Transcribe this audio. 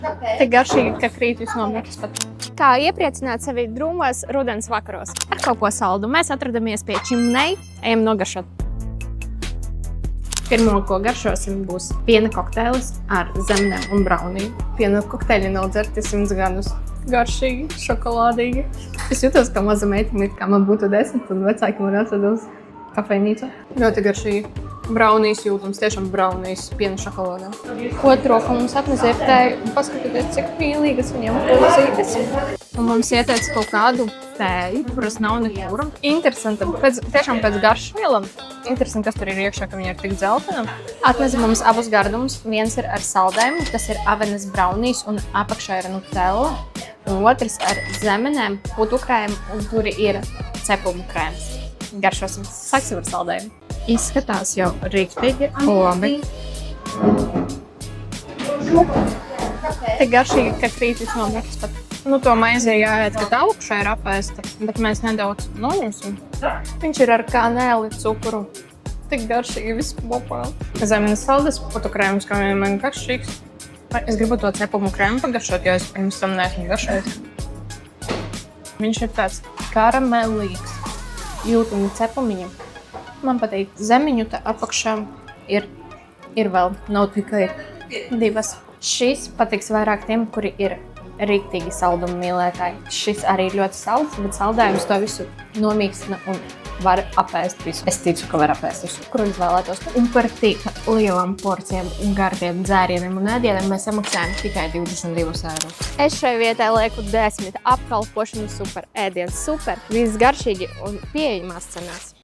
Tik garšīgi, ka krīt visu nomietas pat. Kā iepriecināt sevi drūmos rudens vakaros? Ar kaut ko saldu. Mēs atradamies pie čimnei, ejam nogaršot. Pirmo, ko garšosim, būs piena kokteilis ar zemenēm un brauniju. Piena kokteļi nav dzerti 100 gadus. Garšīgi, šokolādīgi. Es jūtos kā maza meitene, kā man būtu 10, un vecāki man atved uz kafejnīcu. Ļoti garšīgi. Braunijas jūtams, tiešām braunijas piena šokolādā. Otro, ko mums atnezēja, paskatieties, cik mīlīgas viņam kozītes. Un mums ieteica kaut kādu tēju, kuras nav nekura. Interesanti, tiešām pēc garšvielam. Interesanti, kas tur ir iekšā, ka viņa ir tik dzeltena. Atnesa mums abus gardumus. Viens ir ar saldējumu, tas ir avenes braunijas un apakšā ir nutella. Un otrs ar zemenēm, putu krēmu, un tur ir cepumu krēms. Garšosim. Sāksim ar saldējumu. Izskatās jau rīktīgi labi. Tik garšīgi, ka krīt visu nomietas pat. To maizi jāiet, ka augšā ir apēsta, bet mēs nedaudz noņemsim. Viņš ir ar kanēli, cukuru. Tik garšīgi visu kopā. Zemenes saldes, putu krēms, kā vienmēr garšīgs. Es gribu to cepumu krēmu pagaršot, jo es pirms tam neesmu garšojis. Viņš ir tāds karamelīgs. Jūtami cepumiņi. Man patīk zemiņu, te apakšā ir vēl, nav tikai divas. Šis patiks vairāk tiem, kuri ir rīktīgi saldumu mīlētāji. Šis arī ir ļoti salds, bet saldējums to visu nomīkstina un var apēst visu. Es ticu, ka var apēst visu, kuru izvēlētos. Un par tik lielām porcijām un gariem dzērieniem un ēdieniem mēs samaksājam tikai 22 eiro. Es šai vietai lieku 10. Apkalpošana super, ēdiens super, viss garšīgi un pieejamās cenās.